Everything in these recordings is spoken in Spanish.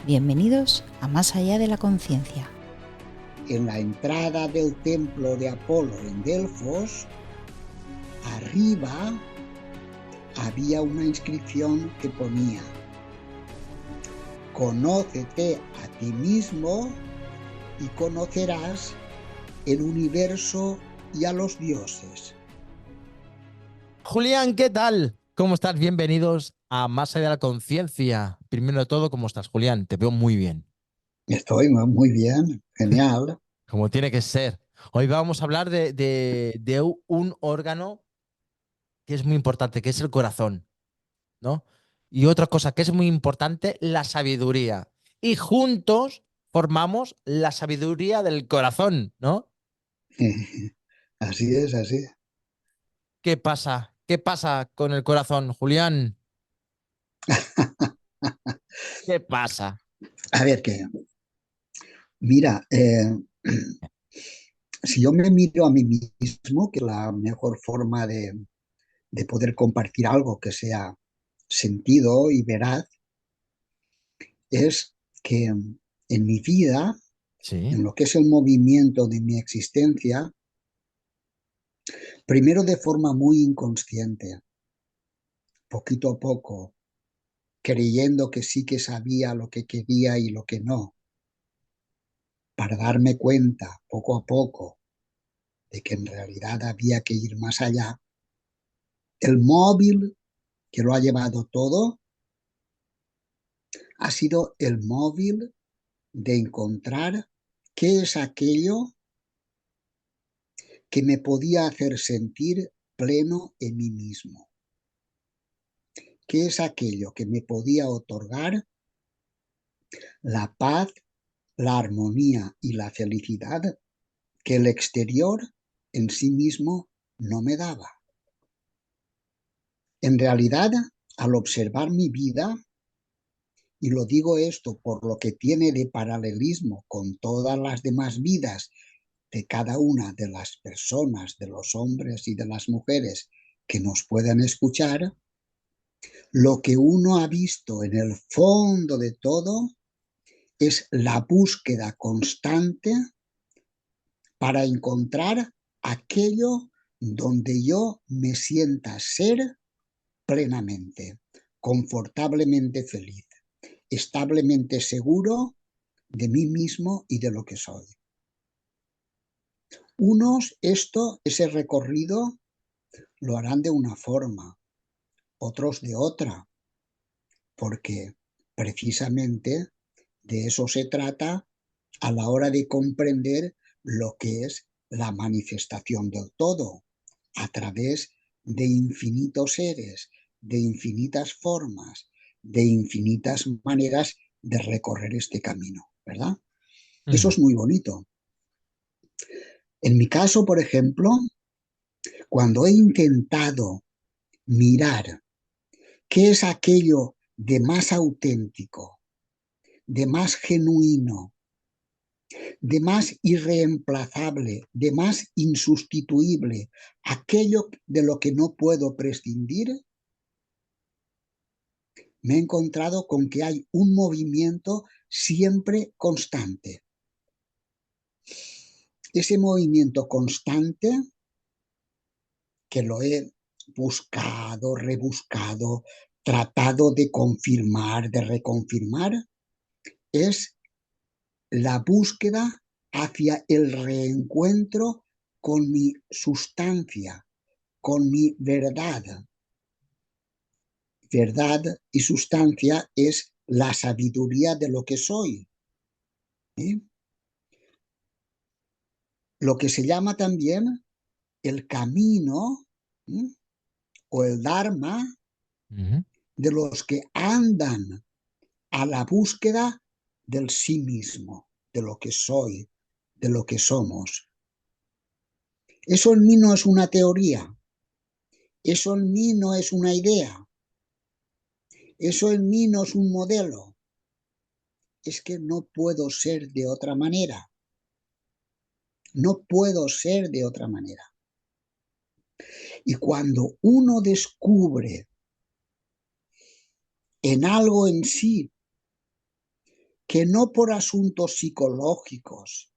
Bienvenidos a Más allá de la conciencia. En la entrada del templo de Apolo en Delfos, arriba había una inscripción que ponía: conócete a ti mismo y conocerás el universo y a los dioses. Julián, ¿qué tal? ¿Cómo estás? Bienvenidos a Más allá de la conciencia. Primero de todo, ¿cómo estás, Julián? Te veo muy bien, Estoy muy bien, genial. como tiene que ser. Hoy vamos a hablar de un órgano que es muy importante, que es el corazón, ¿no? Y otra cosa que es muy importante, la sabiduría. Y juntos formamos la sabiduría del corazón, ¿no? Así es, así. ¿Qué pasa? ¿Qué pasa con el corazón, Julián? ¿Qué pasa? A ver qué. Mira, si yo me miro a mí mismo, que la mejor forma de poder compartir algo que sea sentido y veraz es que en mi vida, Sí. en lo que es el movimiento de mi existencia, primero de forma muy inconsciente, poquito a poco, creyendo que sí que sabía lo que quería y lo que no, para darme cuenta poco a poco de que en realidad había que ir más allá, el móvil que lo ha llevado todo ha sido el móvil de encontrar qué es aquello que me podía hacer sentir pleno en mí mismo, qué es aquello que me podía otorgar la paz, la armonía y la felicidad que el exterior en sí mismo no me daba. En realidad, al observar mi vida, y lo digo esto por lo que tiene de paralelismo con todas las demás vidas de cada una de las personas, de los hombres y de las mujeres que nos puedan escuchar, lo que uno ha visto en el fondo de todo es la búsqueda constante para encontrar aquello donde yo me sienta ser plenamente, confortablemente feliz, establemente seguro de mí mismo y de lo que soy. Unos ese recorrido lo harán de una forma, otros de otra, porque precisamente de eso se trata a la hora de comprender lo que es la manifestación del todo, a través de infinitos seres, de infinitas formas, de infinitas maneras de recorrer este camino, ¿verdad? Eso Mm. es muy bonito. En mi caso, por ejemplo, cuando he intentado mirar qué es aquello de más auténtico, de más genuino, de más irreemplazable, de más insustituible, aquello de lo que no puedo prescindir, me he encontrado con que hay un movimiento siempre constante. Ese movimiento constante, que lo he buscado, rebuscado, tratado de confirmar, de reconfirmar, es la búsqueda hacia el reencuentro con mi sustancia, con mi verdad. Verdad y sustancia es la sabiduría de lo que soy. ¿Eh? Lo que se llama también el camino, ¿eh? O el Dharma Ujú. de los que andan a la búsqueda del sí mismo, de lo que soy, de lo que somos. Eso en mí no es una teoría, eso en mí no es una idea, eso en mí no es un modelo, es que no puedo ser de otra manera, no puedo ser de otra manera. Y cuando uno descubre en algo en sí que no por asuntos psicológicos,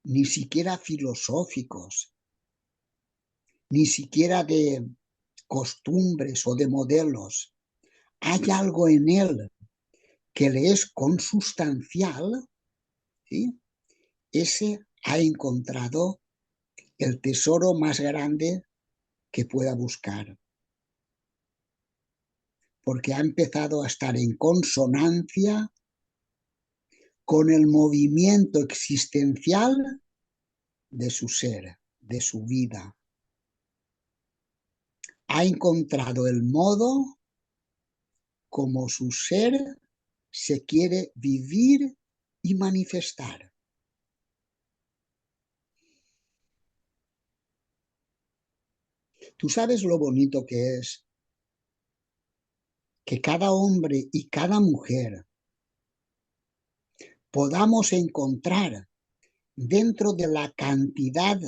ni siquiera filosóficos, ni siquiera de costumbres o de modelos, hay algo en él que le es consustancial, ¿sí? Ese ha encontrado el tesoro más grande que pueda buscar, porque ha empezado a estar en consonancia con el movimiento existencial de su ser, de su vida. Ha encontrado el modo como su ser se quiere vivir y manifestar. ¿Tú sabes lo bonito que es que cada hombre y cada mujer podamos encontrar dentro de la cantidad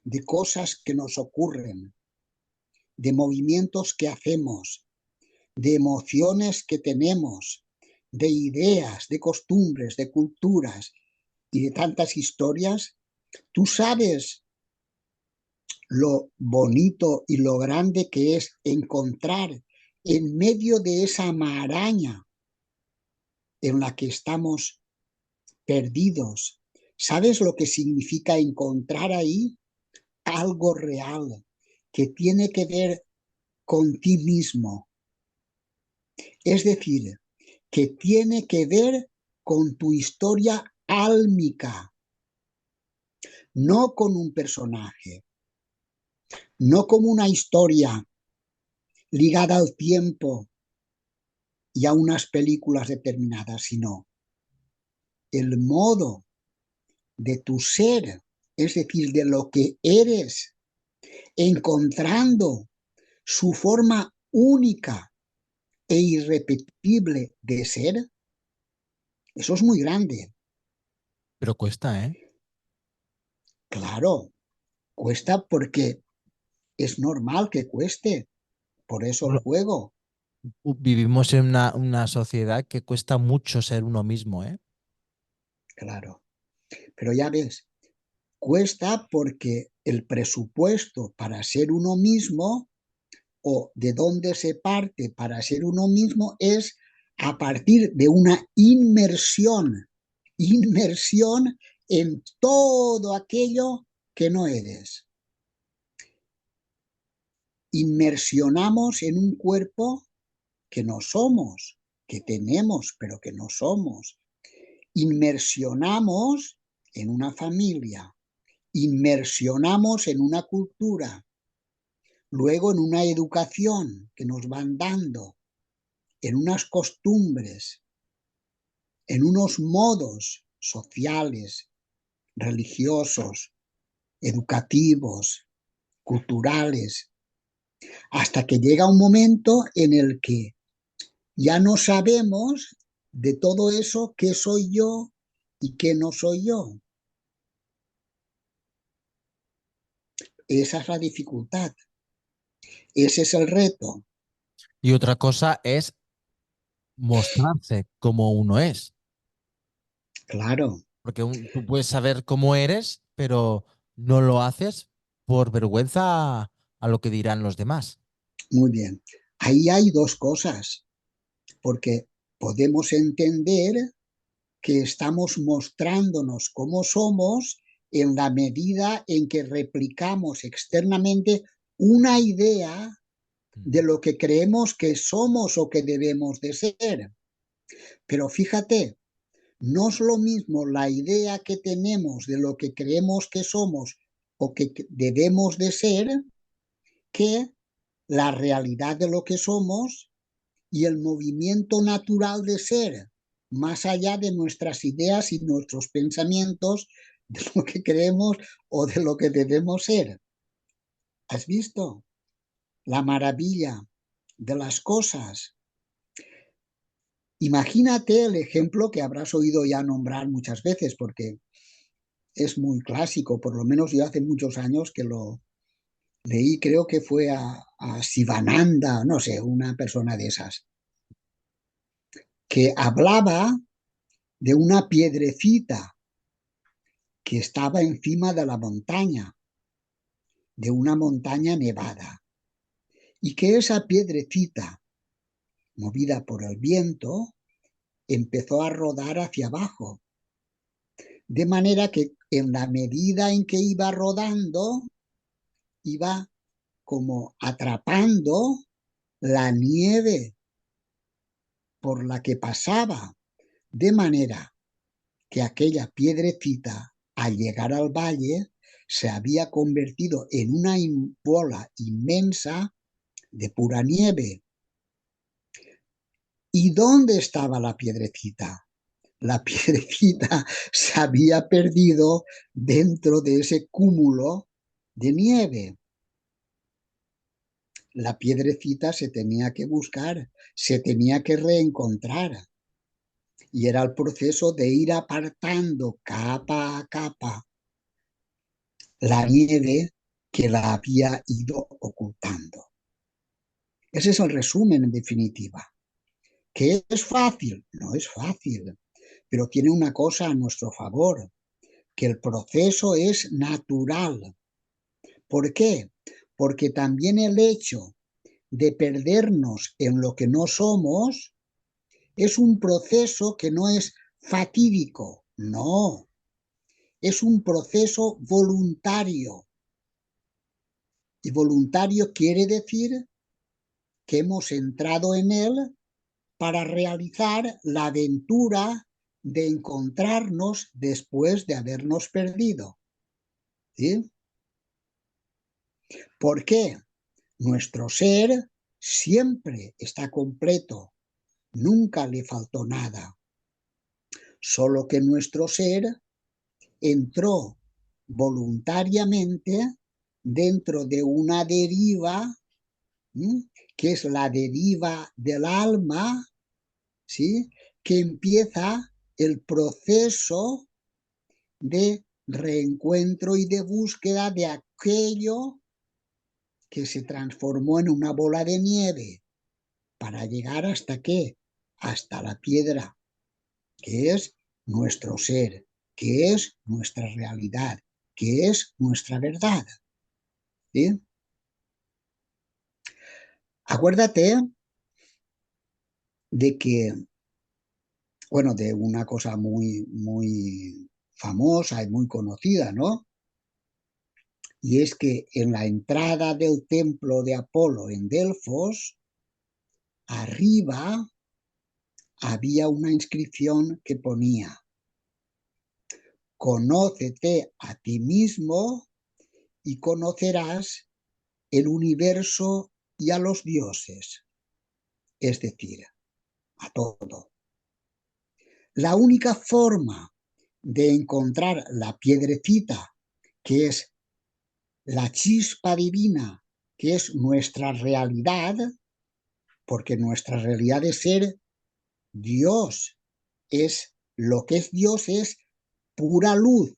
de cosas que nos ocurren, de movimientos que hacemos, de emociones que tenemos, de ideas, de costumbres, de culturas y de tantas historias? ¿Tú sabes lo bonito y lo grande que es encontrar en medio de esa maraña en la que estamos perdidos? ¿Sabes lo que significa encontrar ahí algo real que tiene que ver con ti mismo? Es decir, que tiene que ver con tu historia álmica, no con un personaje, no como una historia ligada al tiempo y a unas películas determinadas, sino el modo de tu ser, es decir, de lo que eres, encontrando su forma única e irrepetible de ser. Eso es muy grande. Pero cuesta, ¿eh? Claro, cuesta porque es normal que cueste, por eso el Bueno, juego. vivimos en una sociedad que cuesta mucho ser uno mismo, ¿eh? Claro, pero ya ves, cuesta porque el presupuesto para ser uno mismo o de dónde se parte para ser uno mismo es a partir de una inmersión en todo aquello que no eres. Inmersionamos en un cuerpo que no somos, que tenemos, pero que no somos. Inmersionamos en una familia, inmersionamos en una cultura, luego en una educación que nos van dando, en unas costumbres, en unos modos sociales, religiosos, educativos, culturales, hasta que llega un momento en el que ya no sabemos de todo eso qué soy yo y qué no soy yo. Esa es la dificultad, ese es el reto. Y otra cosa es mostrarse como uno es. Claro, Porque tú puedes saber cómo eres, pero no lo haces por vergüenza a lo que dirán los demás. muy bien. Ahí hay dos cosas, porque podemos entender que estamos mostrándonos como somos en la medida en que replicamos externamente una idea de lo que creemos que somos o que debemos de ser. Pero fíjate, no es lo mismo la idea que tenemos de lo que creemos que somos o que debemos de ser que la realidad de lo que somos y el movimiento natural de ser, más allá de nuestras ideas y nuestros pensamientos de lo que creemos o de lo que debemos ser. ¿Has visto la maravilla de las cosas? Imagínate el ejemplo que habrás oído ya nombrar muchas veces, porque es muy clásico, por lo menos yo hace muchos años que lo leí, creo que fue a Sivananda, no sé, una persona de esas, que hablaba de una piedrecita que estaba encima de la montaña, de una montaña nevada, y que esa piedrecita, movida por el viento, empezó a rodar hacia abajo, de manera que en la medida en que iba rodando, iba como atrapando la nieve por la que pasaba, de manera que aquella piedrecita, al llegar al valle, se había convertido en una bola inmensa de pura nieve. ¿Y dónde estaba la piedrecita? La piedrecita se había perdido dentro de ese cúmulo de nieve. La piedrecita se tenía que buscar, se tenía que reencontrar. Y era el proceso de ir apartando capa a capa la nieve que la había ido ocultando. Ese es el resumen en definitiva. ¿Que es fácil? No es fácil, pero tiene una cosa a nuestro favor, que el proceso es natural. ¿Por qué? Porque también el hecho de perdernos en lo que no somos es un proceso que no es fatídico, no, es un proceso voluntario. Y voluntario quiere decir que hemos entrado en él para realizar la aventura de encontrarnos después de habernos perdido. ¿Sí? ¿Por qué? Nuestro ser siempre está completo, nunca le faltó nada. Solo que nuestro ser entró voluntariamente dentro de una deriva, que es la deriva del alma, ¿sí? Que empieza el proceso de reencuentro y de búsqueda de aquello que se transformó en una bola de nieve para llegar hasta ¿qué? Hasta la piedra, que es nuestro ser, que es nuestra realidad, que es nuestra verdad. ¿Sí? Acuérdate de que, bueno, de una cosa muy famosa y muy conocida, ¿no? Y es que en la entrada del templo de Apolo en Delfos, arriba había una inscripción que ponía: conócete a ti mismo y conocerás el universo y a los dioses, es decir, a todo. La única forma de encontrar la piedrecita, que es la chispa divina, que es nuestra realidad, porque nuestra realidad es ser Dios, es lo que es Dios, es pura luz,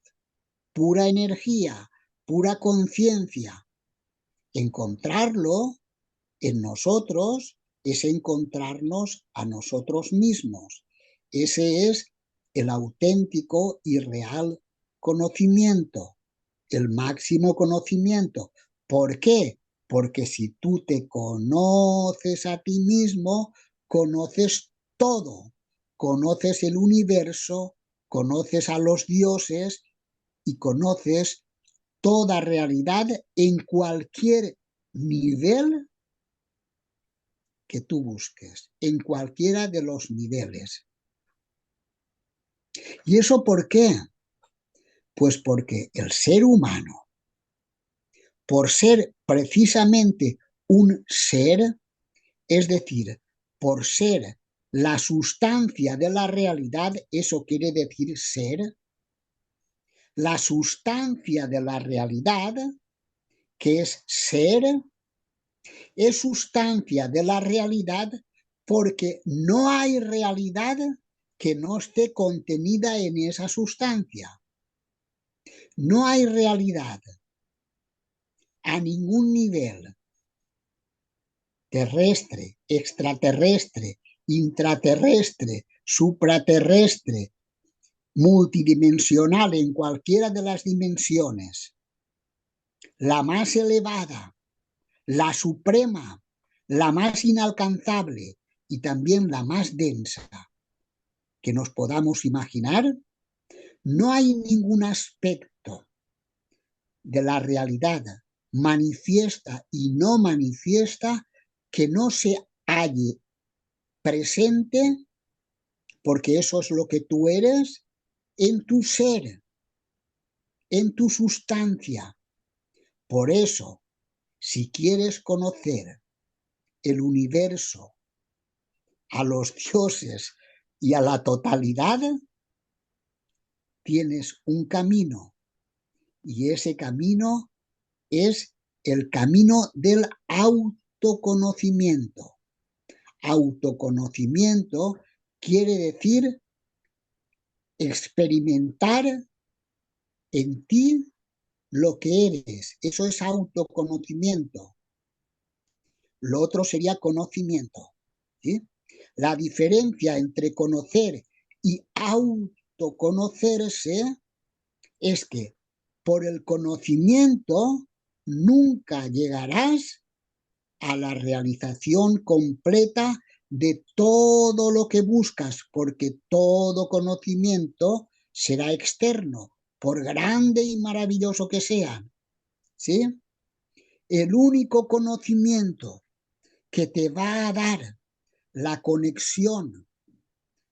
pura energía, pura conciencia. Encontrarlo en nosotros es encontrarnos a nosotros mismos. Ese es el auténtico y real conocimiento, el máximo conocimiento. ¿Por qué? Porque si tú te conoces a ti mismo, conoces todo, conoces el universo, conoces a los dioses y conoces toda realidad en cualquier nivel que tú busques, en cualquiera de los niveles. ¿Y eso por qué? Pues porque el ser humano, por ser precisamente un ser, es decir, por ser la sustancia de la realidad, eso quiere decir ser, la sustancia de la realidad, que es ser, es sustancia de la realidad porque no hay realidad que no esté contenida en esa sustancia. No hay realidad a ningún nivel, terrestre, extraterrestre, intraterrestre, supraterrestre, multidimensional en cualquiera de las dimensiones, la más elevada, la suprema, la más inalcanzable y también la más densa que nos podamos imaginar, no hay ningún aspecto de la realidad manifiesta y no manifiesta que no se halle presente, porque eso es lo que tú eres, en tu ser, en tu sustancia. Por eso, si quieres conocer el universo, a los dioses y a la totalidad, tienes un camino, y ese camino es el camino del autoconocimiento. Autoconocimiento quiere decir experimentar en ti lo que eres. Eso es autoconocimiento. Lo otro sería conocimiento, ¿sí? La diferencia entre conocer y autoconocerse es que por el conocimiento nunca llegarás a la realización completa de todo lo que buscas, porque todo conocimiento será externo, por grande y maravilloso que sea, ¿sí? El único conocimiento que te va a dar la conexión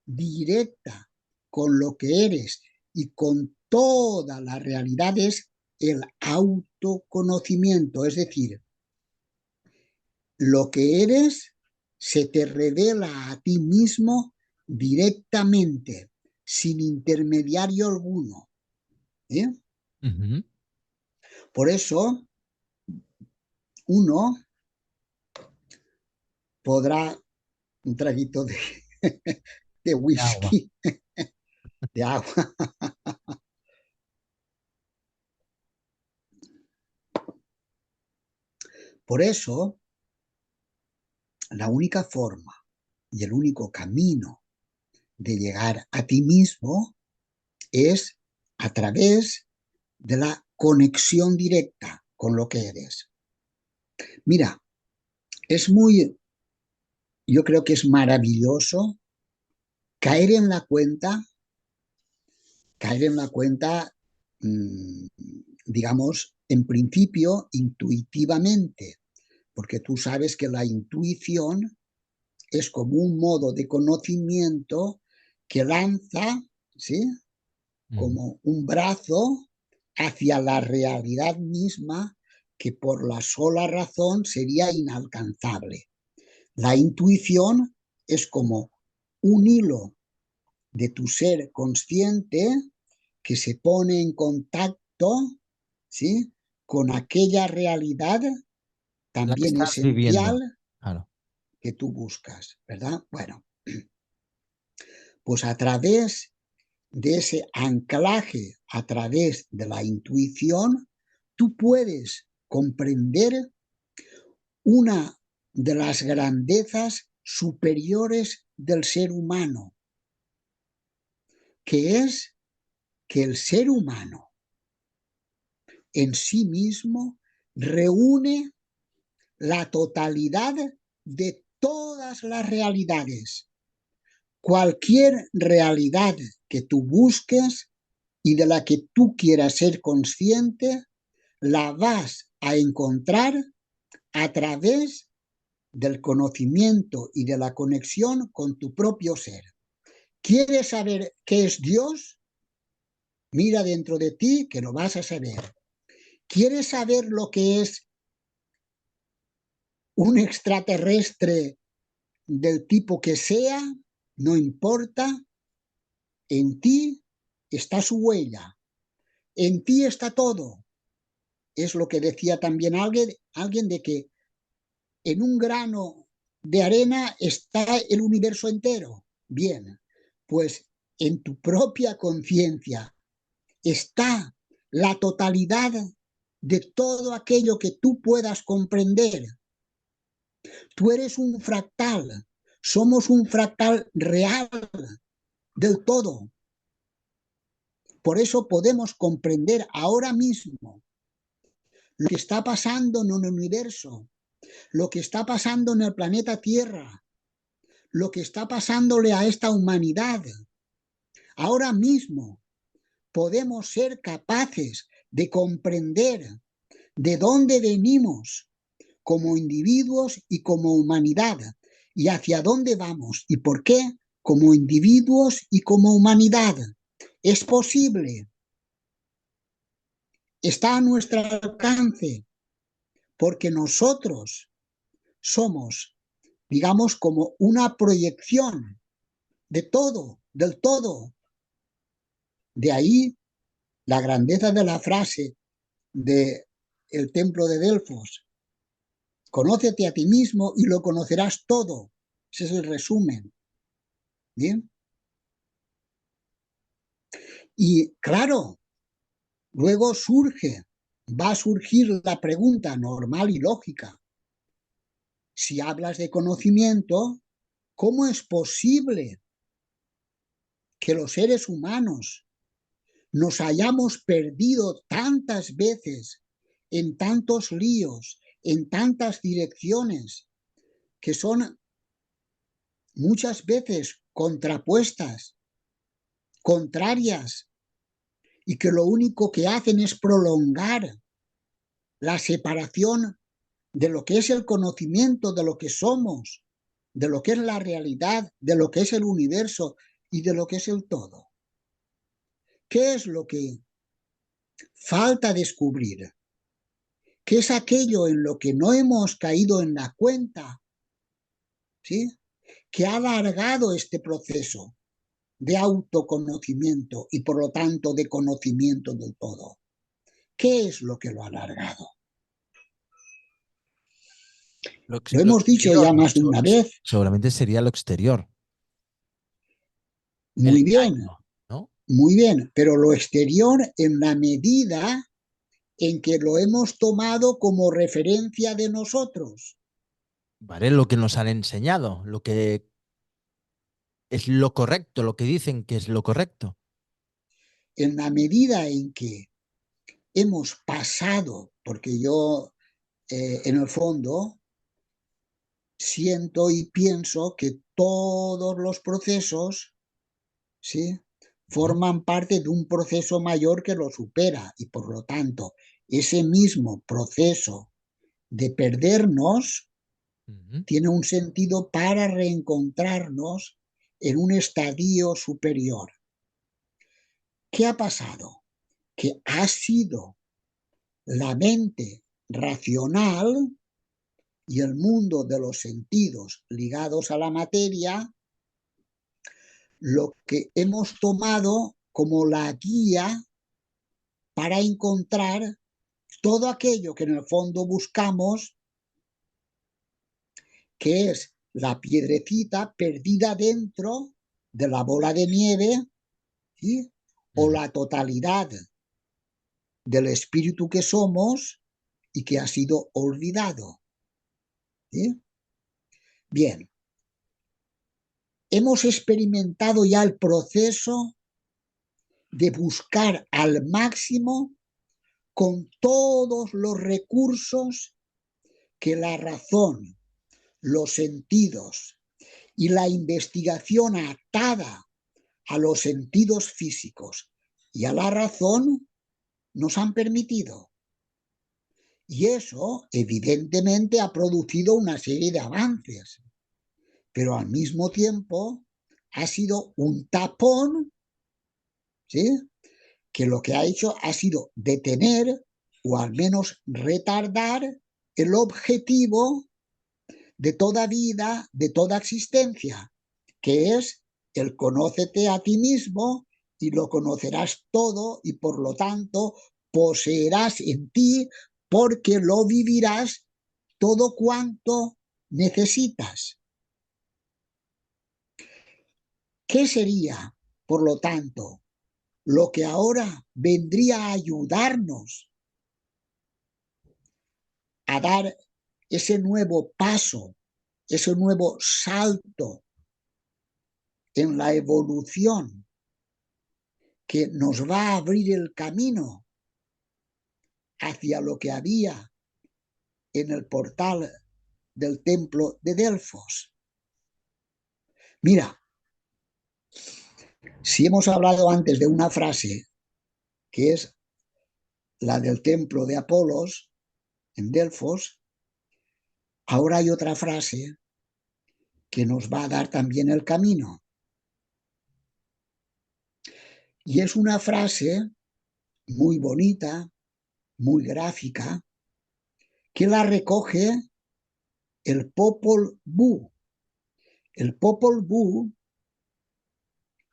directa con lo que eres y con toda la realidad es el autoconocimiento, es decir, lo que eres se te revela a ti mismo directamente, sin intermediario alguno. ¿Eh? Ujú. Por eso, uno podrá un traguito de Agua. whisky, de agua. Por eso, la única forma y el único camino de llegar a ti mismo es a través de la conexión directa con lo que eres. Mira, yo creo que es maravilloso caer en la cuenta, mmm, digamos, en principio, intuitivamente, porque tú sabes que la intuición es como un modo de conocimiento que lanza, ¿sí?, como un brazo hacia la realidad misma que por la sola razón sería inalcanzable. La intuición es como un hilo de tu ser consciente que se pone en contacto, ¿sí?, con aquella realidad La que también estás viviendo. esencial Claro. que tú buscas, ¿verdad? Bueno, pues a través de ese anclaje, a través de la intuición, tú puedes comprender una de las grandezas superiores del ser humano, que es que el ser humano en sí mismo reúne la totalidad de todas las realidades. Cualquier realidad que tú busques y de la que tú quieras ser consciente, la vas a encontrar a través del conocimiento y de la conexión con tu propio ser. ¿Quieres saber qué es Dios? Mira dentro de ti que lo vas a saber. ¿Quieres saber lo que es un extraterrestre del tipo que sea? No importa. En ti está su huella. En ti está todo. Es lo que decía también alguien de que en un grano de arena está el universo entero. Bien, pues en tu propia conciencia está la totalidad de todo aquello que tú puedas comprender. Tú eres un fractal, Somos un fractal real del todo. Por eso podemos comprender ahora mismo lo que está pasando en el universo, lo que está pasando en el planeta Tierra, lo que está pasándole a esta humanidad. Ahora mismo podemos ser capaces de comprender de dónde venimos como individuos y como humanidad, y hacia dónde vamos y por qué como individuos y como humanidad. Es posible. Está a nuestro alcance, porque nosotros somos, digamos, como una proyección de todo, del todo. De ahí la grandeza de la frase de el templo de Delfos: conócete a ti mismo y lo conocerás todo. Ese es el resumen. ¿Bien? Y claro, luego va a surgir la pregunta normal y lógica. Si hablas de conocimiento, ¿cómo es posible que los seres humanos nos hayamos perdido tantas veces en tantos líos, en tantas direcciones, que son muchas veces contrapuestas, contrarias, y que lo único que hacen es prolongar la separación de lo que es el conocimiento, de lo que somos, de lo que es la realidad, de lo que es el universo y de lo que es el todo? ¿Qué es lo que falta descubrir? ¿Qué es aquello en lo que no hemos caído en la cuenta? ¿Sí? Que ha alargado este proceso de autoconocimiento y por lo tanto de conocimiento del todo. ¿Qué es lo que lo ha alargado? Lo Lo hemos dicho exterior, ya ¿no? más de una vez. Seguramente sería lo exterior, el Muy bien, engaño, ¿no? muy bien, pero lo exterior en la medida en que lo hemos tomado como referencia de nosotros. ¿Vale? Lo que nos han enseñado, lo que es lo correcto, lo que dicen que es lo correcto. En la medida en que hemos pasado, porque yo en el fondo siento y pienso que todos los procesos, ¿sí?, forman parte de un proceso mayor que lo supera, y por lo tanto ese mismo proceso de perdernos Ujú. tiene un sentido para reencontrarnos en un estadio superior. ¿Qué ha pasado? Que ha sido la mente racional y el mundo de los sentidos ligados a la materia lo que hemos tomado como la guía para encontrar todo aquello que en el fondo buscamos, que es la piedrecita perdida dentro de la bola de nieve, ¿sí?, o la totalidad del espíritu que somos y que ha sido olvidado. ¿Sí? Bien, hemos experimentado ya el proceso de buscar al máximo, con todos los recursos que la razón, los sentidos y la investigación atada a los sentidos físicos y a la razón nos han permitido. Y eso, evidentemente, ha producido una serie de avances, pero al mismo tiempo ha sido un tapón, ¿sí?, que lo que ha hecho ha sido detener o al menos retardar el objetivo de toda vida, de toda existencia, que es el conócete a ti mismo y lo conocerás todo y por lo tanto poseerás en ti, porque lo vivirás todo cuanto necesitas. ¿Qué sería, por lo tanto, lo que ahora vendría a ayudarnos a dar ese nuevo paso ese nuevo salto en la evolución que nos va a abrir el camino hacia lo que había en el portal del templo de Delfos. Mira, si hemos hablado antes de una frase que es la del templo de Apolos en Delfos, ahora hay otra frase que nos va a dar también el camino. Y es una frase muy bonita, muy gráfica, que la recoge el Popol Vuh. El Popol Vuh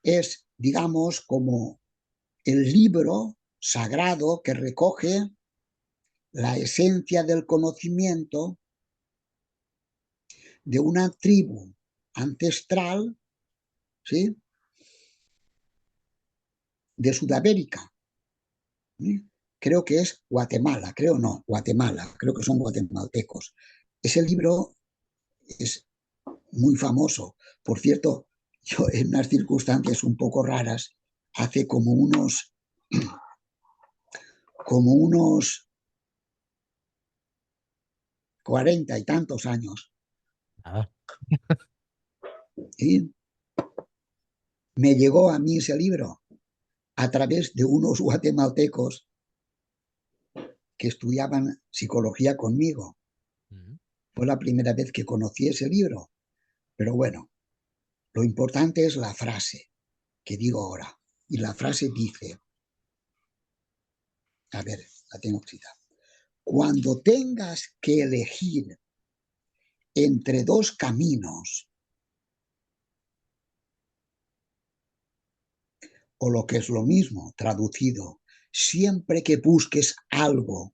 es, digamos, como el libro sagrado que recoge la esencia del conocimiento de una tribu ancestral, ¿sí?, de Sudamérica. ¿Sí? Creo que es Guatemala, Guatemala, creo que son guatemaltecos. Ese libro es muy famoso. Por cierto, yo en unas circunstancias un poco raras, hace como unos 40 y tantos años, ¿sí?, me llegó a mí ese libro a través de unos guatemaltecos que estudiaban psicología conmigo. Fue la primera vez que conocí ese libro. Pero bueno, lo importante es la frase que digo ahora. Y la frase dice, a ver, la tengo escrita. Cuando tengas que elegir entre dos caminos, o lo que es lo mismo, traducido, siempre que busques algo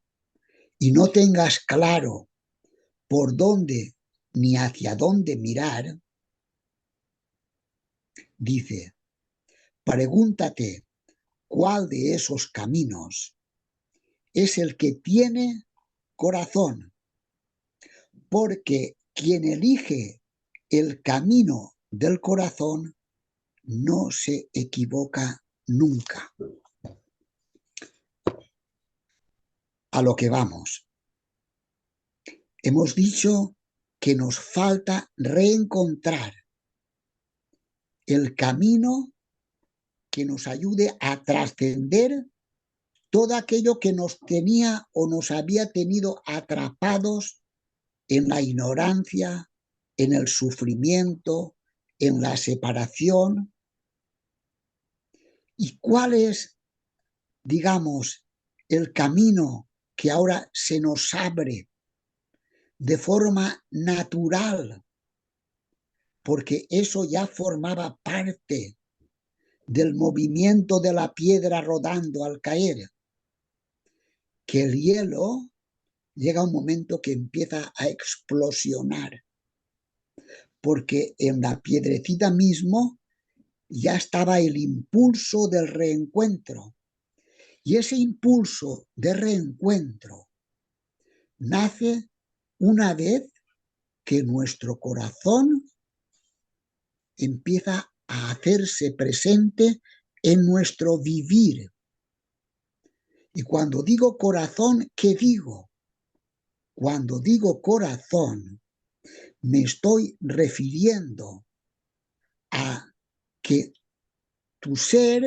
y no tengas claro por dónde ni hacia dónde mirar, dice, pregúntate cuál de esos caminos es el que tiene corazón, porque quien elige el camino del corazón no se equivoca nunca. A lo que vamos. Hemos dicho que nos falta reencontrar el camino que nos ayude a trascender todo aquello que nos tenía o nos había tenido atrapados en la ignorancia, en el sufrimiento, en la separación. ¿Y cuál es, digamos, el camino que ahora se nos abre de forma natural? Porque eso ya formaba parte del movimiento de la piedra rodando al caer, que el hielo llega un momento que empieza a explosionar, porque en la piedrecita mismo ya estaba el impulso del reencuentro. Y ese impulso de reencuentro nace una vez que nuestro corazón empieza a hacerse presente en nuestro vivir. Y cuando digo corazón, ¿qué digo? Cuando digo corazón, me estoy refiriendo a que tu ser,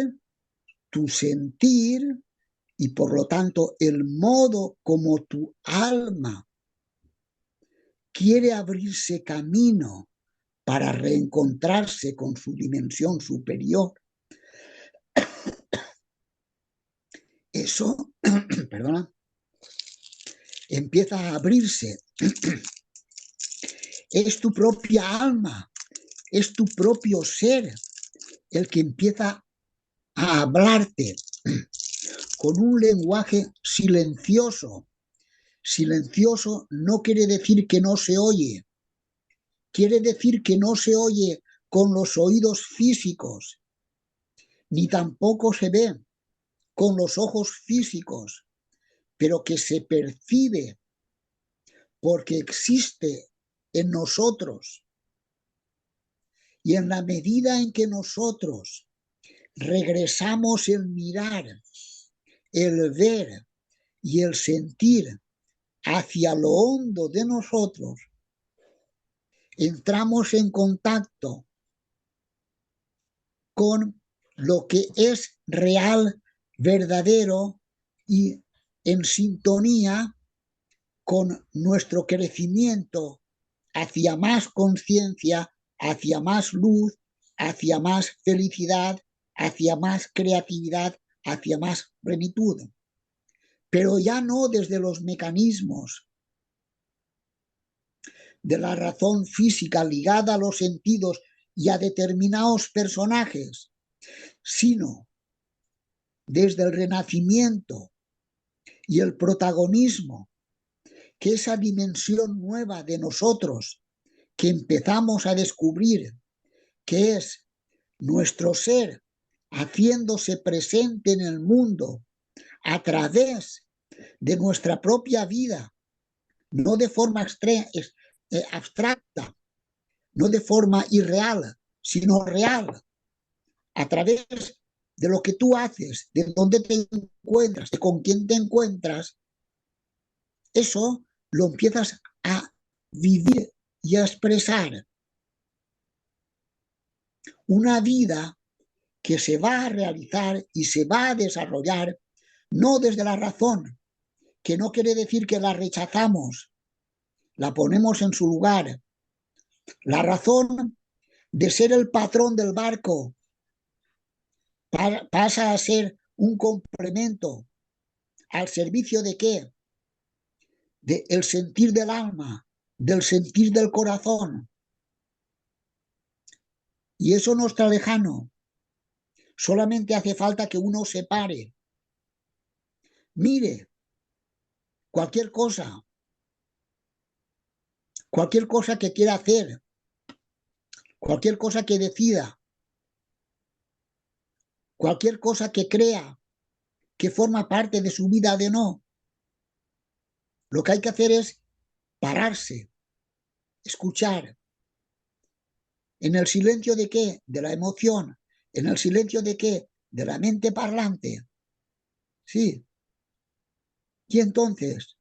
tu sentir y por lo tanto el modo como tu alma quiere abrirse camino para reencontrarse con su dimensión superior, eso, perdona, empieza a abrirse. Es tu propia alma, es tu propio ser el que empieza a hablarte con un lenguaje silencioso. Silencioso no quiere decir que no se oye, quiere decir que no se oye con los oídos físicos, ni tampoco se ve con los ojos físicos, pero que se percibe porque existe en nosotros. Y en la medida en que nosotros regresamos el mirar, el ver y el sentir hacia lo hondo de nosotros, entramos en contacto con lo que es real, verdadero y en sintonía con nuestro crecimiento hacia más conciencia, hacia más luz, hacia más felicidad, hacia más creatividad, hacia más plenitud. Pero ya no desde los mecanismos de la razón física ligada a los sentidos y a determinados personajes, sino desde el renacimiento y el protagonismo que esa dimensión nueva de nosotros que empezamos a descubrir, que es nuestro ser haciéndose presente en el mundo a través de nuestra propia vida, no de forma abstracta, no de forma irreal, sino real, a través de lo que tú haces, de dónde te encuentras, de con quién te encuentras, eso lo empiezas a vivir y a expresar. Una vida que se va a realizar y se va a desarrollar no desde la razón, que no quiere decir que la rechazamos, la ponemos en su lugar. La razón de ser el patrón del barco pasa a ser un complemento al servicio de qué? Del sentir del alma, del sentir del corazón. Y eso no está lejano. Solamente hace falta que uno se pare. Mire cualquier cosa que quiera hacer, cualquier cosa que decida, cualquier cosa que crea que forma parte de su vida de no. Lo que hay que hacer es pararse, escuchar. ¿En el silencio de qué? De la emoción. ¿En el silencio de qué? De la mente parlante. Sí. Y entonces,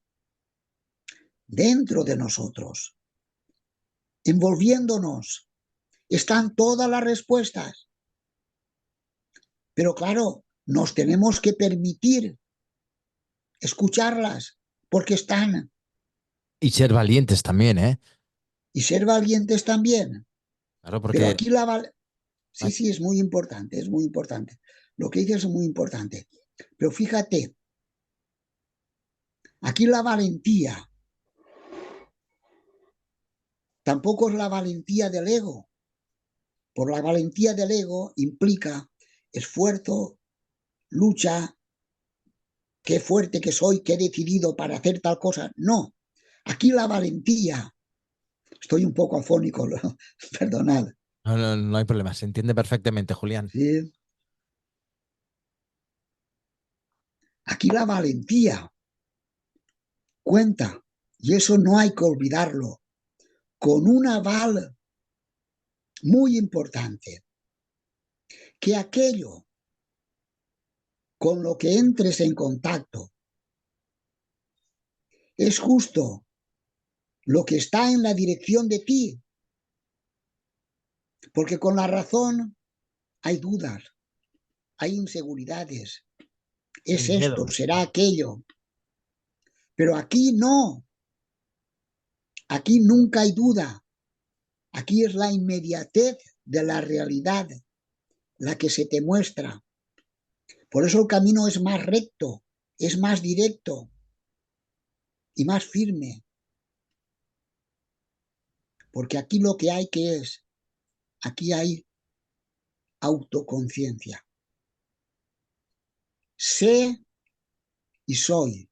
dentro de nosotros, envolviéndonos, están todas las respuestas. Pero claro, nos tenemos que permitir escucharlas, porque están. Y ser valientes también, ¿eh? Y ser valientes también. Claro, Pero porque aquí sí, es muy importante, es muy importante. Lo que dices es muy importante. Pero fíjate, aquí la valentía tampoco es la valentía del ego. Por la valentía del ego implica esfuerzo, lucha, qué fuerte que soy, qué decidido para hacer tal cosa. No, aquí la valentía, estoy un poco afónico, perdonad. no hay problema, se entiende perfectamente, Julián. ¿Sí? Aquí la valentía cuenta, y eso no hay que olvidarlo, con un aval muy importante, que aquello con lo que entres en contacto es justo lo que está en la dirección de ti, porque con la razón hay dudas, hay inseguridades, es El esto, miedo. será aquello, pero aquí no, aquí nunca hay duda, aquí es la inmediatez de la realidad la que se te muestra. Por eso el camino es más recto, es más directo y más firme, porque aquí lo que hay que es, aquí hay autoconciencia. Sé y soy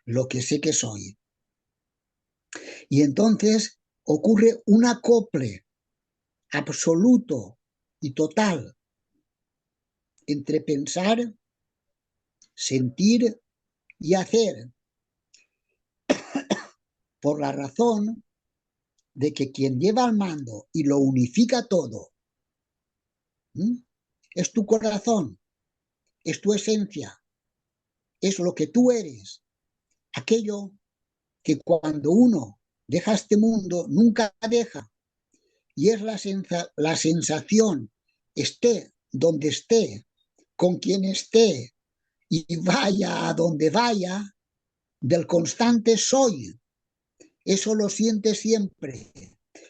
lo que sé que soy. Y entonces ocurre un acople absoluto y total entre pensar, sentir y hacer, por la razón de que quien lleva al mando y lo unifica todo, es tu corazón, es tu esencia, es lo que tú eres, aquello que cuando uno deja este mundo nunca deja, y es la sensación, esté donde esté, con quien esté, y vaya a donde vaya, del constante soy. Eso lo siente siempre.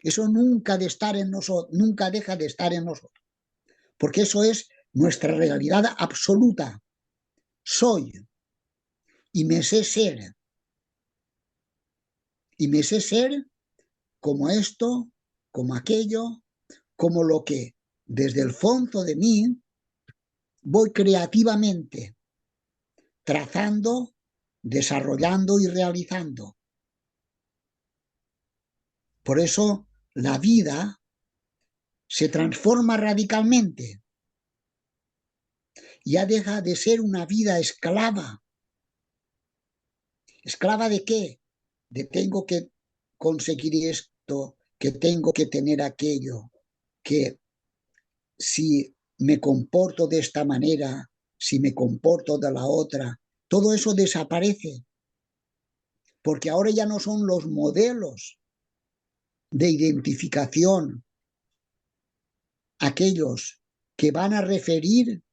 Eso nunca nunca deja de estar en nosotros, porque eso es nuestra realidad absoluta. Soy y me sé ser. Y me sé ser como esto, como aquello, como lo que desde el fondo de mí voy creativamente trazando, desarrollando y realizando. Por eso la vida se transforma radicalmente. Ya deja de ser una vida esclava. ¿Esclava de qué? De tengo que conseguir esto, que tengo que tener aquello, que si me comporto de esta manera, si me comporto de la otra, todo eso desaparece. Porque ahora ya no son los modelos de identificación aquellos que van a referir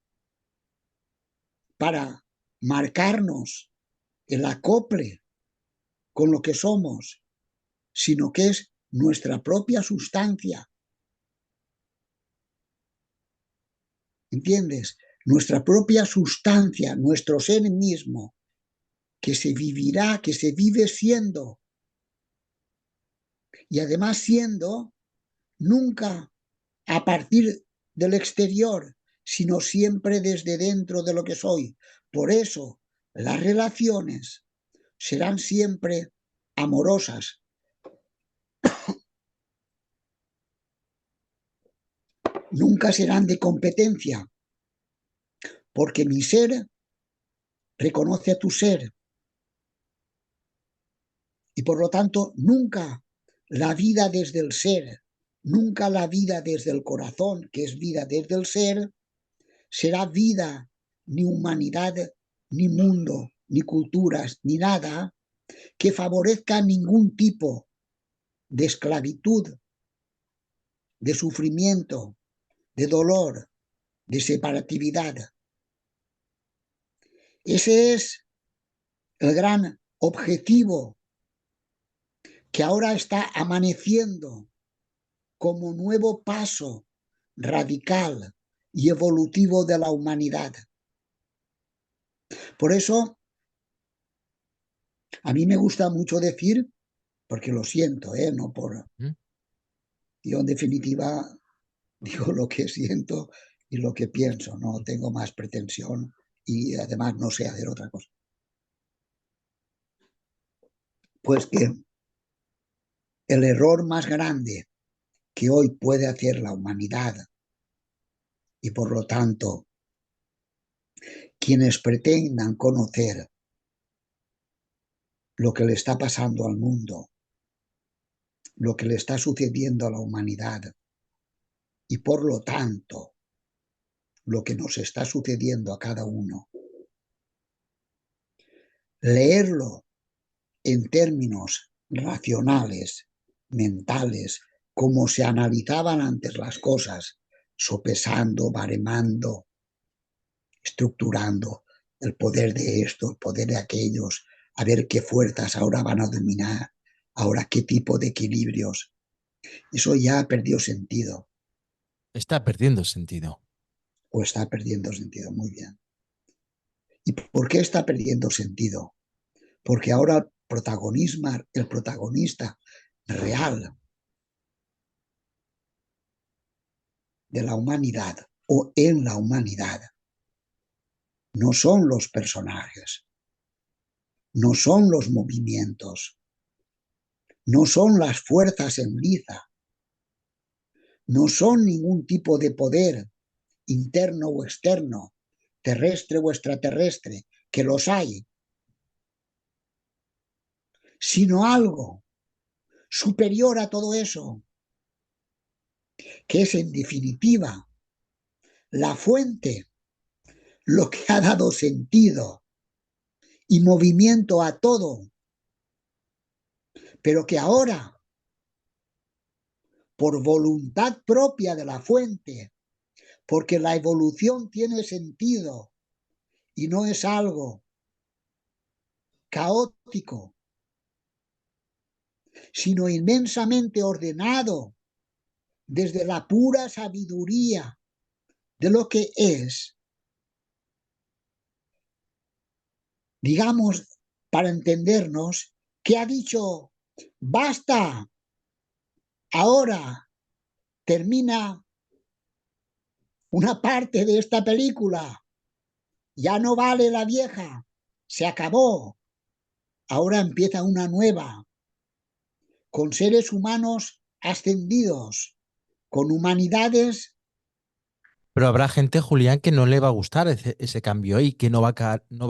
para marcarnos el acople con lo que somos, sino que es nuestra propia sustancia. ¿Entiendes? Nuestra propia sustancia, nuestro ser mismo, que se vivirá, que se vive siendo. Y además siendo nunca a partir del exterior, sino siempre desde dentro de lo que soy. Por eso las relaciones serán siempre amorosas. Nunca serán de competencia, porque mi ser reconoce a tu ser. Y por lo tanto, nunca la vida desde el ser, nunca la vida desde el corazón, que es vida desde el ser, será vida, ni humanidad, ni mundo, ni culturas, ni nada que favorezca ningún tipo de esclavitud, de sufrimiento, de dolor, de separatividad. Ese es el gran objetivo que ahora está amaneciendo como nuevo paso radical y evolutivo de la humanidad. Por eso, a mí me gusta mucho decir, porque lo siento, no por... Yo en definitiva digo lo que siento y lo que pienso, no tengo más pretensión y además no sé hacer otra cosa. Pues que el error más grande que hoy puede hacer la humanidad y por lo tanto quienes pretendan conocer lo que le está pasando al mundo, lo que le está sucediendo a la humanidad y por lo tanto lo que nos está sucediendo a cada uno, leerlo en términos racionales, mentales, como se analizaban antes las cosas, sopesando, baremando, estructurando el poder de esto, el poder de aquellos, a ver qué fuerzas ahora van a dominar, ahora qué tipo de equilibrios. Eso ya ha perdido sentido. Está perdiendo sentido. O está perdiendo sentido, muy bien. ¿Y por qué está perdiendo sentido? Porque ahora el protagonista real de la humanidad o en la humanidad no son los personajes, no son los movimientos, no son las fuerzas en liza, no son ningún tipo de poder interno o externo, terrestre o extraterrestre, que los hay, sino algo superior a todo eso, que es en definitiva la fuente, lo que ha dado sentido y movimiento a todo, pero que ahora, por voluntad propia de la fuente, porque la evolución tiene sentido y no es algo caótico, sino inmensamente ordenado desde la pura sabiduría de lo que es, digamos, para entendernos, que ha dicho, basta, ahora termina una parte de esta película, ya no vale la vieja, se acabó, ahora empieza una nueva, con seres humanos ascendidos, con humanidades. Pero habrá gente, Julián, que no le va a gustar ese cambio y que no va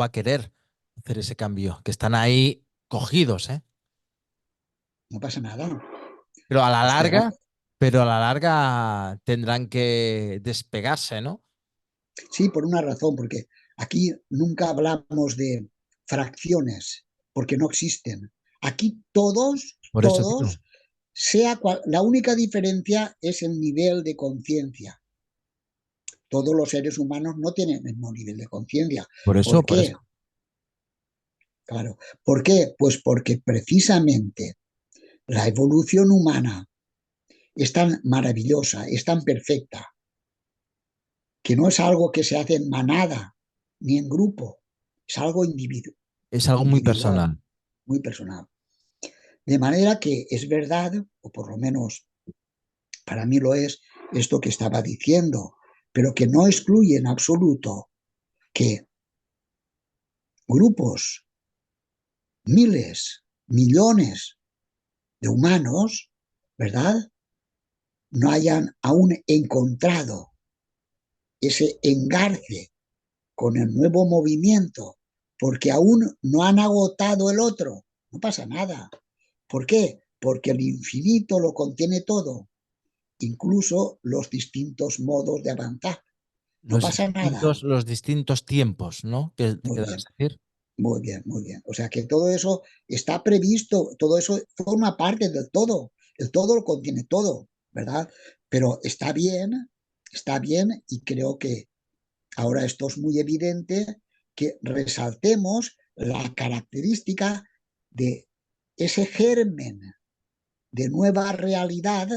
a querer hacer ese cambio, que están ahí cogidos, ¿eh? No pasa nada. Pero a la Espera. larga, pero a la larga tendrán que despegarse, ¿no? Sí, por una razón, porque aquí nunca hablamos de fracciones, porque no existen. Aquí Por eso digo. todos, la única diferencia es el nivel de conciencia. Todos los seres humanos no tienen el mismo nivel de conciencia. Por eso, ¿Por por eso. qué? Claro. ¿Por qué? Pues porque precisamente la evolución humana es tan maravillosa, es tan perfecta, que no es algo que se hace en manada ni en grupo, es algo Es algo muy individual, personal. muy personal. De manera que es verdad, o por lo menos para mí lo es, esto que estaba diciendo, pero que no excluye en absoluto que grupos, miles, millones de humanos, ¿verdad?, no hayan aún encontrado ese engarce con el nuevo movimiento, porque aún no han agotado el otro. No pasa nada. ¿Por qué? Porque el infinito lo contiene todo, incluso los distintos modos de avanzar. No pasa nada. Los distintos tiempos, ¿no? Que Muy querrás bien, decir. muy bien, muy bien. O sea que todo eso está previsto, todo eso forma parte del todo. El todo lo contiene todo, ¿verdad? Pero está bien y creo que ahora esto es muy evidente, que resaltemos la característica de ese germen de nueva realidad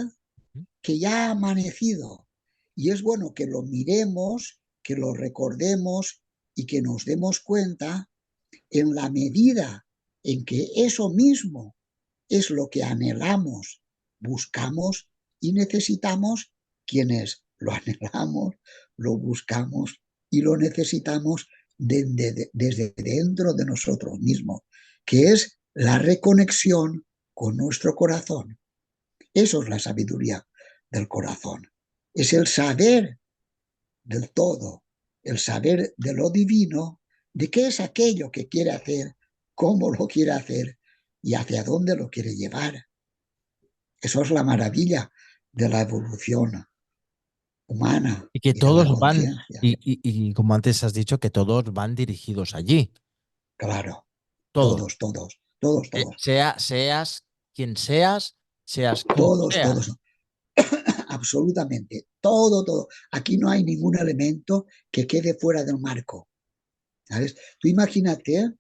que ya ha amanecido. Y es bueno que lo miremos, que lo recordemos y que nos demos cuenta en la medida en que eso mismo es lo que anhelamos, buscamos y necesitamos, quienes lo anhelamos, lo buscamos y lo necesitamos desde dentro de nosotros mismos, que es la reconexión con nuestro corazón. Eso es la sabiduría del corazón. Es el saber del todo, el saber de lo divino, de qué es aquello que quiere hacer, cómo lo quiere hacer y hacia dónde lo quiere llevar. Eso es la maravilla de la evolución humana Y que y de la todos van, conciencia. y como antes has dicho, que todos van dirigidos allí. Claro, Todos. todos, Seas quien seas como todos, seas. todos, absolutamente, todo. Aquí no hay ningún elemento que quede fuera del marco. ¿Sabes? Tú imagínate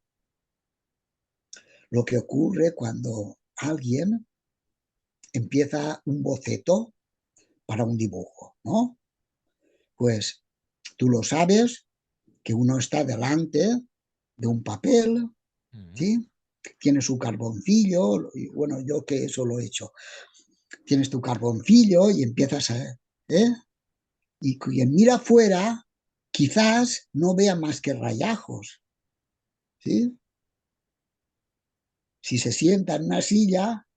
lo que ocurre cuando alguien empieza un boceto para un dibujo, ¿no? Pues tú lo sabes, que uno está delante de un papel, Mm. ¿sí? Tiene su carboncillo, y bueno, yo que eso lo he hecho. Tienes tu carboncillo y empiezas a... ¿eh? Y quien mira afuera quizás no vea más que rayajos, ¿sí? Si se sienta en una silla,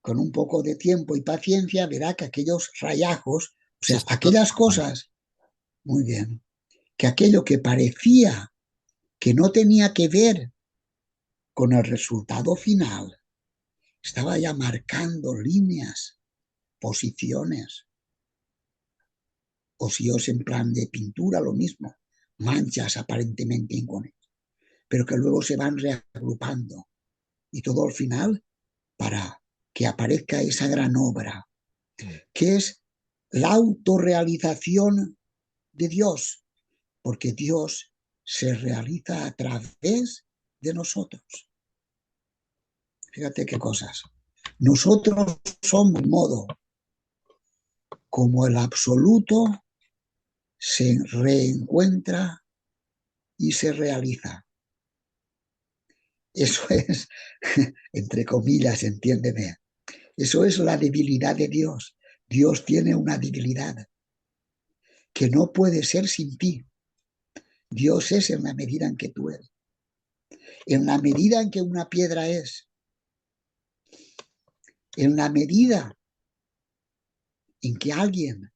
con un poco de tiempo y paciencia, verá que aquellos rayajos, o Se sea, está aquellas transformando. cosas, muy bien, que aquello que parecía que no tenía que ver con el resultado final, estaba ya marcando líneas, posiciones. O si es en plan de pintura, lo mismo, manchas aparentemente inconexas, pero que luego se van reagrupando y todo al final para que aparezca esa gran obra, que es la autorrealización de Dios, porque Dios se realiza a través de nosotros. Fíjate qué cosas. Nosotros somos modo como el absoluto se reencuentra y se realiza. Eso es, entre comillas, entiéndeme, eso es la debilidad de Dios. Dios tiene una debilidad que no puede ser sin ti. Dios es en la medida en que tú eres. En la medida en que una piedra es. En la medida en que alguien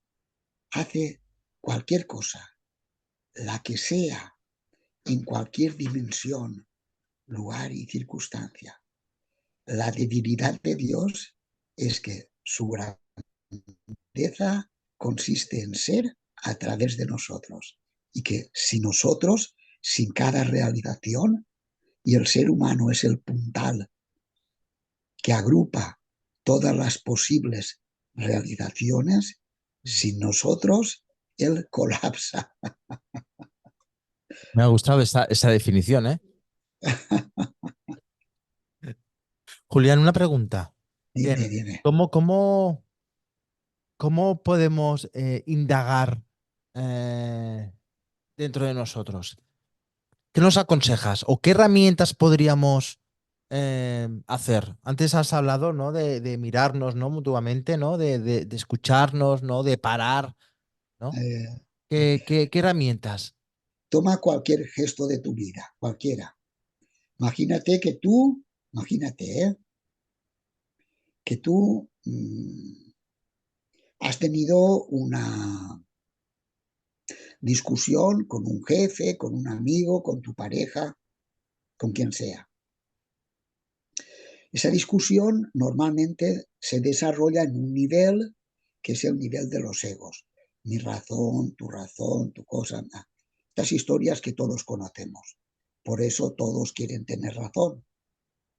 hace cualquier cosa, la que sea, en cualquier dimensión, lugar y circunstancia. La debilidad de Dios es que su grandeza consiste en ser a través de nosotros y que sin nosotros, sin cada realización, y el ser humano es el puntal que agrupa todas las posibles realizaciones, sin nosotros él colapsa. Me ha gustado esa definición, ¿eh? Julián, una pregunta. Dime, dime. ¿Cómo, cómo podemos indagar eh, dentro de nosotros? ¿Qué nos aconsejas o qué herramientas podríamos hacer? Antes has hablado, ¿no? De mirarnos, ¿no? Mutuamente, ¿no? De escucharnos, ¿no? De parar, ¿no? Eh, ¿Qué herramientas? Toma cualquier gesto de tu vida, cualquiera. Imagínate que tú, imagínate, que tú has tenido una discusión con un jefe, con un amigo, con tu pareja, con quien sea. Esa discusión normalmente se desarrolla en un nivel que es el nivel de los egos. Mi razón, tu cosa. Estas historias que todos conocemos. Por eso todos quieren tener razón,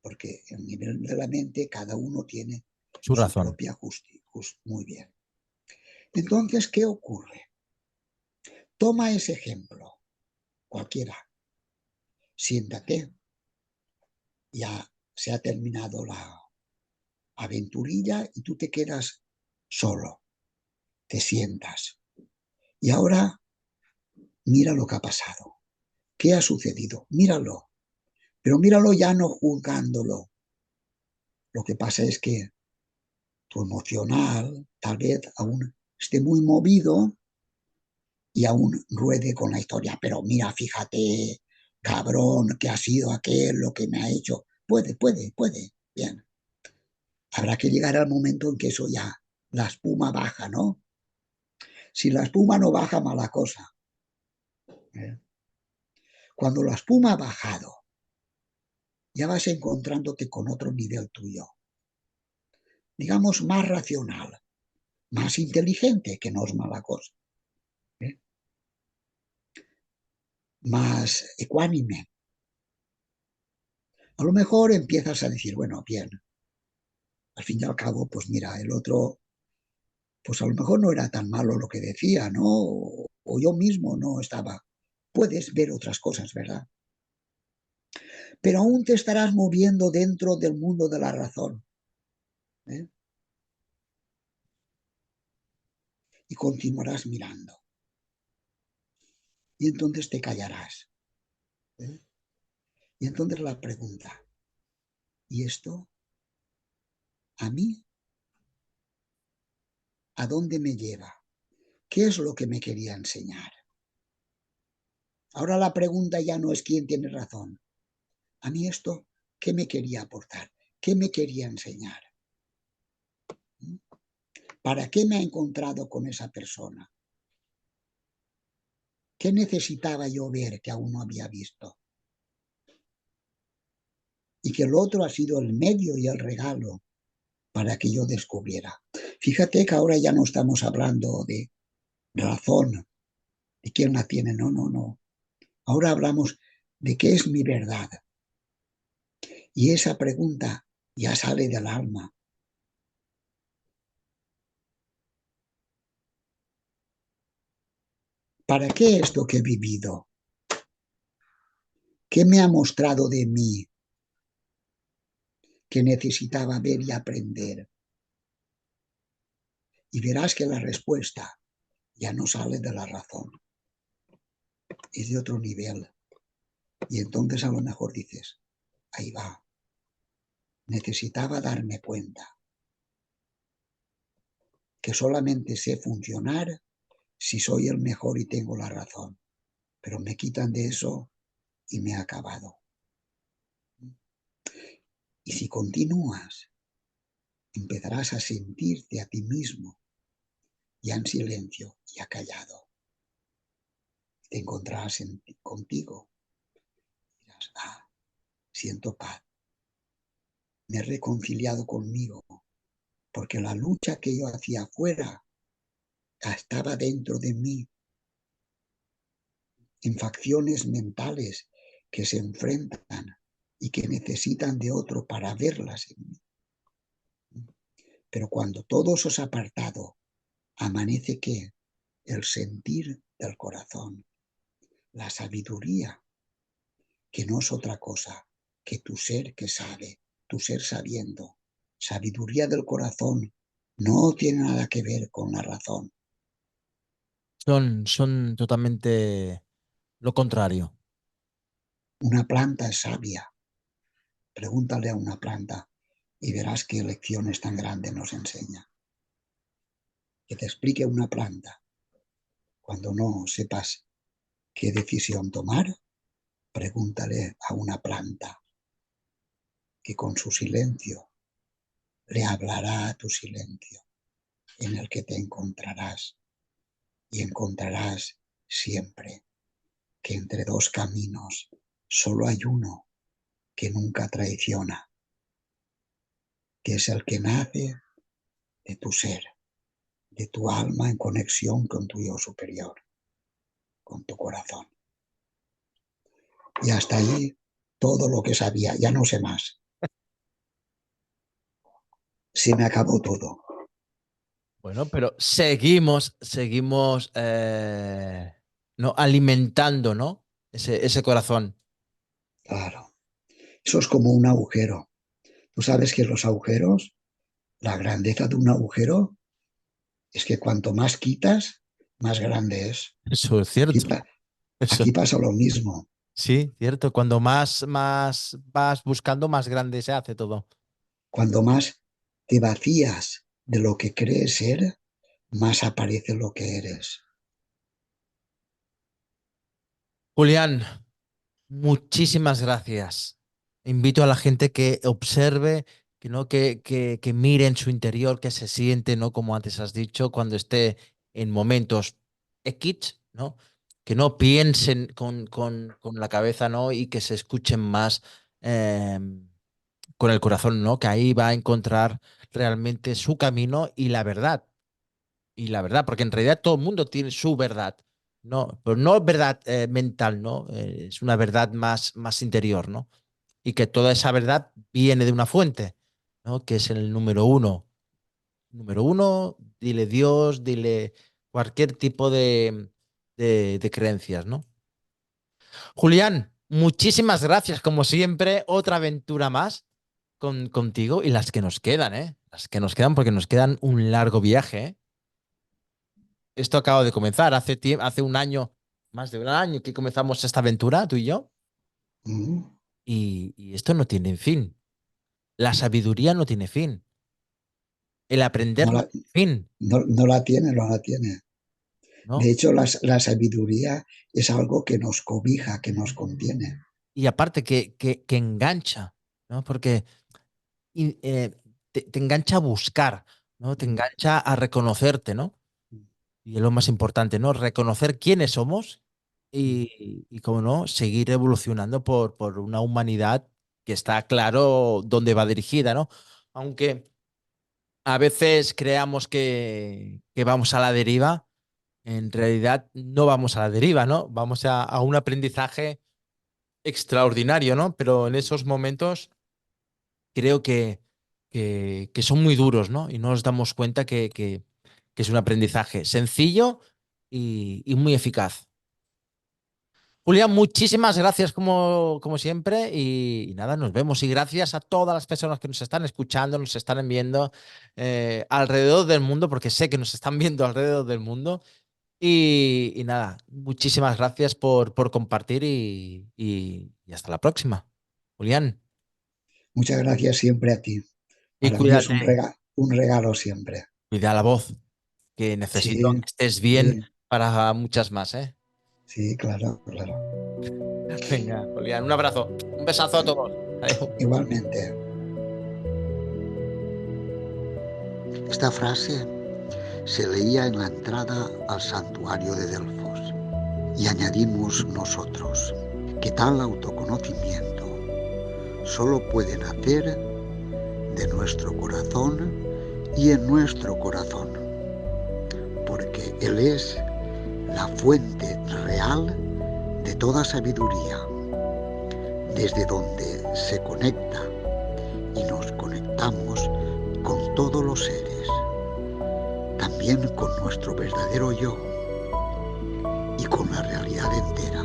porque en el nivel de la mente cada uno tiene Su su razón. propia justicia. Muy bien. Entonces, ¿qué ocurre? Toma ese ejemplo, cualquiera. Siéntate. Ya se ha terminado la aventurilla y tú te quedas solo. Te sientas. Y ahora mira lo que ha pasado. ¿Qué ha sucedido? Míralo. Pero míralo ya no juzgándolo. Lo que pasa es que tu emocional tal vez aún esté muy movido y aún ruede con la historia. Pero mira, fíjate, cabrón, que ha sido aquel, lo que me ha hecho. Puede. Bien. Habrá que llegar al momento en que eso ya, la espuma baja, ¿no? Si la espuma no baja, mala cosa. Cuando la espuma ha bajado, ya vas encontrándote con otro nivel tuyo. Digamos, más racional, más inteligente, que no es mala cosa. Más ecuánime. A lo mejor empiezas a decir, bueno, bien, al fin y al cabo, pues mira, el otro, pues a lo mejor no era tan malo lo que decía, ¿no? O yo mismo no estaba. Puedes ver otras cosas, ¿verdad? Pero aún te estarás moviendo dentro del mundo de la razón. ¿eh? Y continuarás mirando. Y entonces te callarás. ¿eh? Y entonces la pregunta, ¿y esto a mí a dónde me lleva? ¿Qué es lo que me quería enseñar? Ahora la pregunta ya no es quién tiene razón. A mí esto, ¿qué me quería aportar? ¿Qué me quería enseñar? ¿Para qué me ha encontrado con esa persona? ¿Qué necesitaba yo ver que aún no había visto? ¿Y y que el otro ha sido el medio y el regalo para que yo descubriera. Fíjate que ahora ya no estamos hablando de razón, de quién la tiene, no, no, no. Ahora hablamos de qué es mi verdad. Y esa pregunta ya sale del alma. ¿Para qué esto que he vivido? ¿Qué me ha mostrado de mí que necesitaba ver y aprender? Y verás que la respuesta ya no sale de la razón, es de otro nivel. Y entonces a lo mejor dices, ahí va, necesitaba darme cuenta que solamente sé funcionar si soy el mejor y tengo la razón, pero me quitan de eso y me ha acabado. Y si continúas, empezarás a sentirte a ti mismo ya en silencio, ya callado. Te encontrarás contigo. Dirás, siento paz. Me he reconciliado conmigo, porque la lucha que yo hacía afuera estaba dentro de mí, en facciones mentales que se enfrentan y que necesitan de otro para verlas en mí. Pero cuando todo eso es apartado, amanece que el sentir del corazón, la sabiduría, que no es otra cosa que tu ser que sabe, tu ser sabiendo. Sabiduría del corazón no tiene nada que ver con la razón. Son totalmente lo contrario. Una planta es sabia. Pregúntale a una planta y verás qué lecciones tan grandes nos enseña. Que te explique una planta. Cuando no sepas qué decisión tomar, pregúntale a una planta que con su silencio le hablará a tu silencio, en el que te encontrarás y encontrarás siempre que entre dos caminos solo hay uno que nunca traiciona, que es el que nace de tu ser, de tu alma en conexión con tu yo superior, con tu corazón. Y hasta ahí todo lo que sabía, ya no sé más. Se me acabó todo. Bueno, pero seguimos ¿no? alimentando, ¿no? Ese corazón. Claro. Eso es como un agujero. Tú sabes que los agujeros, la grandeza de un agujero es que cuanto más quitas, más grande es. Eso es Aquí, cierto. Eso. aquí pasa lo mismo. Sí, cierto. Cuando más vas buscando, más grande se hace todo. Cuando más te vacías de lo que crees ser, más aparece lo que eres. Julián, muchísimas gracias. Invito a la gente que observe, que, ¿no? que mire en su interior, que se siente, ¿no? Como antes has dicho, cuando esté en momentos X, ¿no? Que no piensen con la cabeza, ¿no? Y que se escuchen más eh, con el corazón, ¿no? Que ahí va a encontrar realmente su camino y la verdad. Y la verdad, porque en realidad todo el mundo tiene su verdad, ¿no? Pero no verdad mental, ¿no? Es una verdad más interior, ¿no? Y que toda esa verdad viene de una fuente, ¿no? Que es el número uno. Número uno, dile Dios, dile cualquier tipo de creencias, ¿no? Julián, muchísimas gracias, como siempre, otra aventura más contigo y las que nos quedan, ¿eh? Las que nos quedan porque nos quedan un largo viaje, ¿eh? Esto acaba de comenzar. Hace un año, más de un año que comenzamos esta aventura, tú y yo, ¿Mm? y esto no tiene fin. La sabiduría no tiene fin. El aprender No, no la, tiene fin, no la tiene, no la tiene. De ¿no? hecho, la sabiduría es algo que nos cobija, que nos contiene. Y aparte que engancha, ¿no? Porque te engancha a buscar, ¿no? Te engancha a reconocerte, ¿no? Y es lo más importante, ¿no? Reconocer quiénes somos y cómo no, seguir evolucionando por una humanidad que está claro dónde va dirigida, ¿no? Aunque a veces creamos que vamos a la deriva, en realidad no vamos a la deriva, ¿no? Vamos a un aprendizaje extraordinario, ¿no? Pero en esos momentos creo que son muy duros, ¿no? Y no nos damos cuenta que es un aprendizaje sencillo y muy eficaz. Julián, muchísimas gracias como siempre y nada, nos vemos y gracias a todas las personas que nos están escuchando, nos están viendo alrededor del mundo, porque sé que nos están viendo alrededor del mundo y nada, muchísimas gracias por compartir y hasta la próxima. Julián, Muchas gracias siempre a ti. y Para mí es cuídate, un regalo siempre. cuida la voz, que necesito Sí, que estés bien sí, para muchas más, ¿eh? sí, claro, claro. Venga, Julián, un abrazo, un besazo a todos. Adiós. Igualmente. Esta frase se leía en la entrada al santuario de Delfos y añadimos nosotros que tal autoconocimiento solo puede nacer de nuestro corazón y en nuestro corazón, porque Él es la fuente real de toda sabiduría, desde donde se conecta y nos conectamos con todos los seres, también con nuestro verdadero yo y con la realidad entera.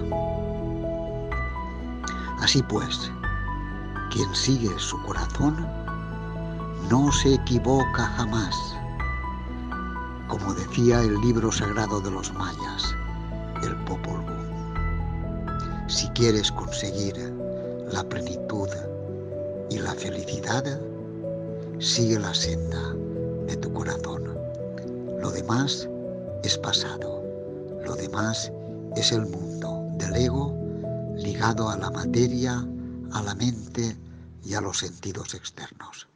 Así pues, quien sigue su corazón no se equivoca jamás, como decía el libro sagrado de los mayas, el Popol Vuh. Si quieres conseguir la plenitud y la felicidad, sigue la senda de tu corazón. Lo demás es pasado, lo demás es el mundo del ego ligado a la materia, a la mente y a los sentidos externos.